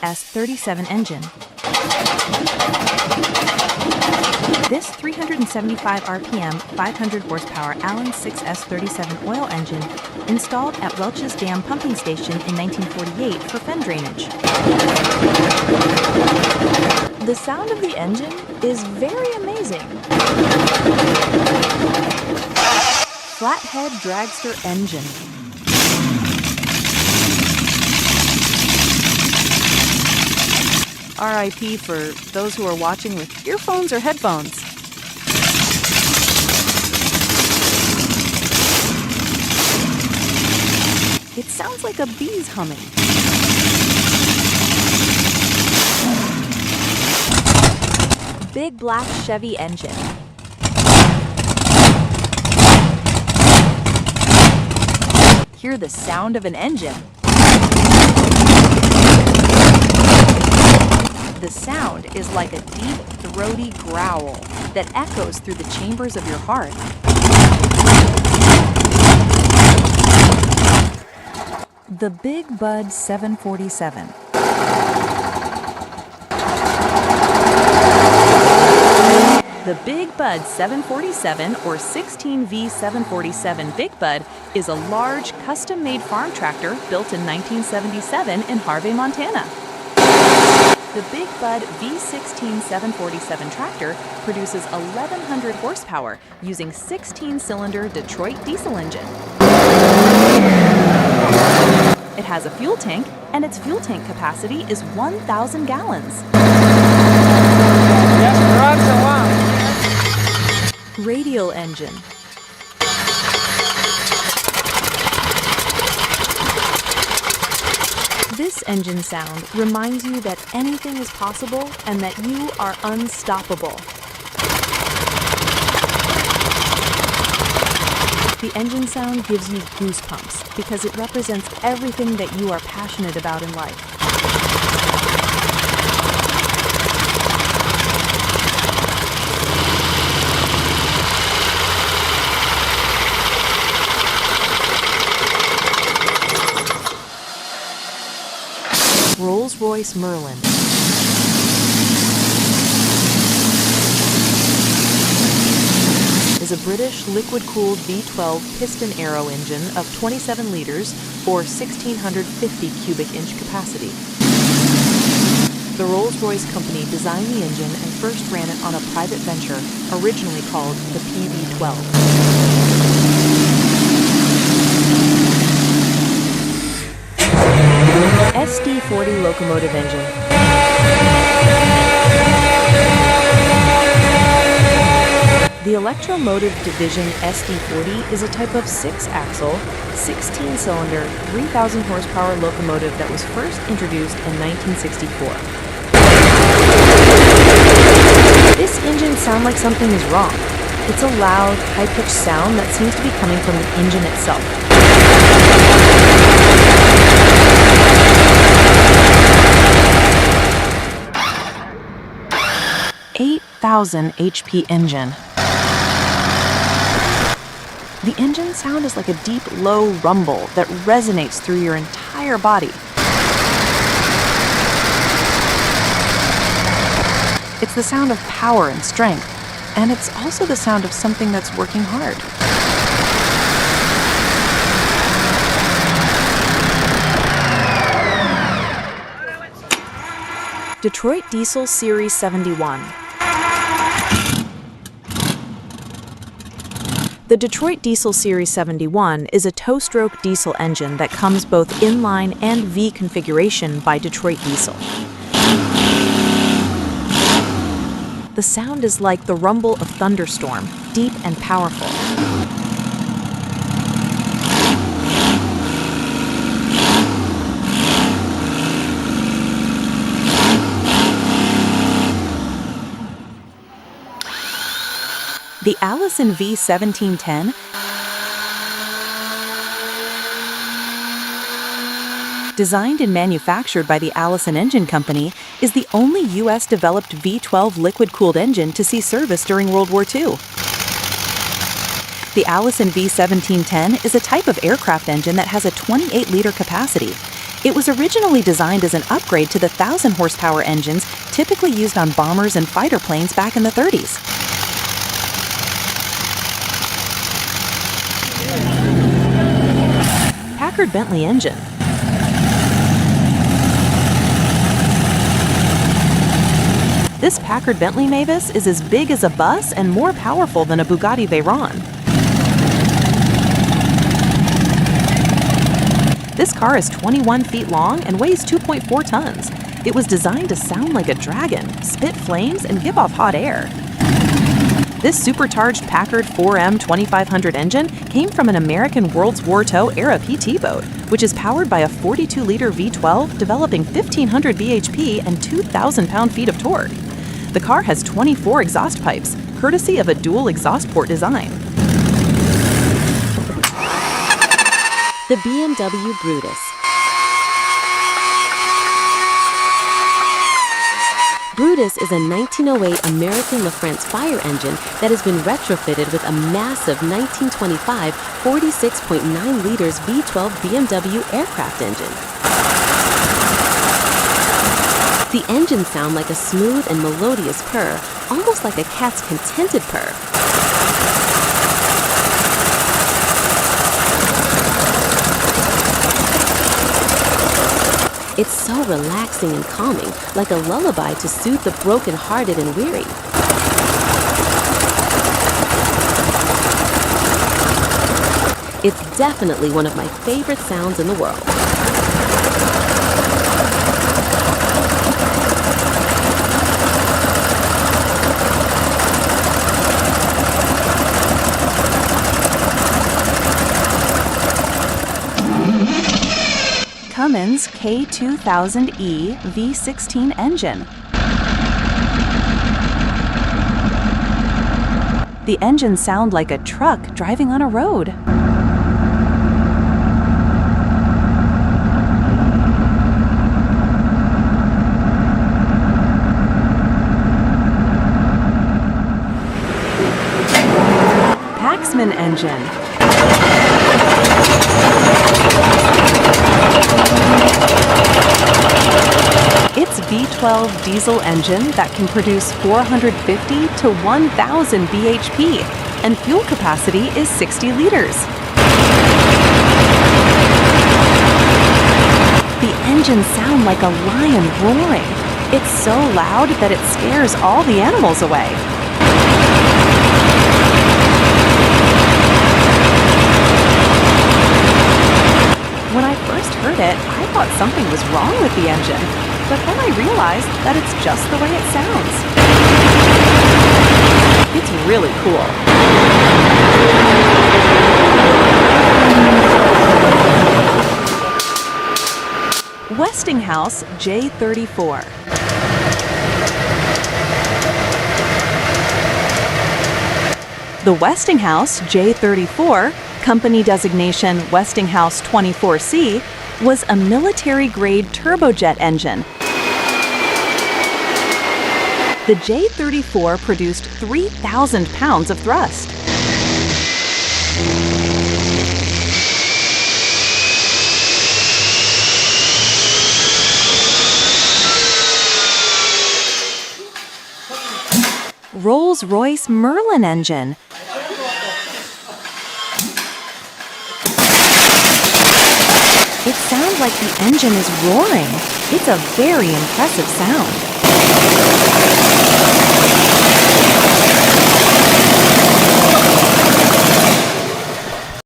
6S37 engine. This 375 RPM, 500 horsepower Allen 6S37 oil engine installed at Welch's Dam pumping station in 1948 for fen drainage. The sound of the engine is very amazing. Flathead dragster engine. RIP for those who are watching with earphones or headphones. It sounds like a bee's humming. Big black Chevy engine. Hear the sound of an engine. The sound is like a deep, throaty growl that echoes through the chambers of your heart. The Big Bud 747. The Big Bud 747 or 16V747 Big Bud is a large, custom-made farm tractor built in 1977 in Harvey, Montana. The Big Bud V16 747 tractor produces 1,100 horsepower using 16-cylinder Detroit diesel engine. It has a fuel tank, and its fuel tank capacity is 1,000 gallons. Radial engine. This engine sound reminds you that anything is possible and that you are unstoppable. The engine sound gives you goosebumps because it represents everything that you are passionate about in life. Rolls-Royce Merlin. Is a British liquid-cooled V12 piston aero engine of 27 liters or 1,650 cubic inch capacity. The Rolls-Royce company designed the engine and first ran it on a private venture, originally called the PV12. SD40 locomotive engine. The Electromotive Division SD40 is a type of 6-axle, 16-cylinder, 3,000 horsepower locomotive that was first introduced in 1964. This engine sounds like something is wrong. It's a loud, high-pitched sound that seems to be coming from the engine itself. 8,000 HP engine. The engine sound is like a deep, low rumble that resonates through your entire body. It's the sound of power and strength, and it's also the sound of something that's working hard. Detroit Diesel Series 71. The Detroit Diesel Series 71 is a two-stroke diesel engine that comes both inline and V configuration by Detroit Diesel. The sound is like the rumble of thunderstorm, deep and powerful. The Allison V1710 designed and manufactured by the Allison Engine Company, is the only U.S.-developed V12 liquid-cooled engine to see service during World War II. The Allison V1710 is a type of aircraft engine that has a 28-liter capacity. It was originally designed as an upgrade to the 1,000-horsepower engines typically used on bombers and fighter planes back in the 30s. Packard Bentley engine. This Packard Bentley Mavis is as big as a bus and more powerful than a Bugatti Veyron. This car is 21 feet long and weighs 2.4 tons. It was designed to sound like a dragon, spit flames, and give off hot air. This supercharged Packard 4M 2500 engine came from an American World War II era PT boat, which is powered by a 42-liter V12 developing 1,500 bhp and 2,000 pound-feet of torque. The car has 24 exhaust pipes, courtesy of a dual exhaust port design. The BMW Brutus. Brutus is a 1908 American LaFrance fire engine that has been retrofitted with a massive 1925 46.9 liters V12 BMW aircraft engine. The engines sound like a smooth and melodious purr, almost like a cat's contented purr. It's so relaxing and calming, like a lullaby to soothe the broken-hearted and weary. It's definitely one of my favorite sounds in the world. Cummins K2000E V16 engine. The engines sound like a truck driving on a road. Paxman engine. It's V12 diesel engine that can produce 450 to 1,000 bhp, and fuel capacity is 60 liters. The engines sound like a lion roaring. It's so loud that it scares all the animals away. When I first heard it, I thought something was wrong with the engine, but then I realized that it's just the way it sounds. It's really cool. Westinghouse J34. The Westinghouse J34, company designation Westinghouse 24C, was a military-grade turbojet engine. The J34 produced 3,000 pounds of thrust. Rolls-Royce Merlin engine. It sounds like the engine is roaring. It's a very impressive sound.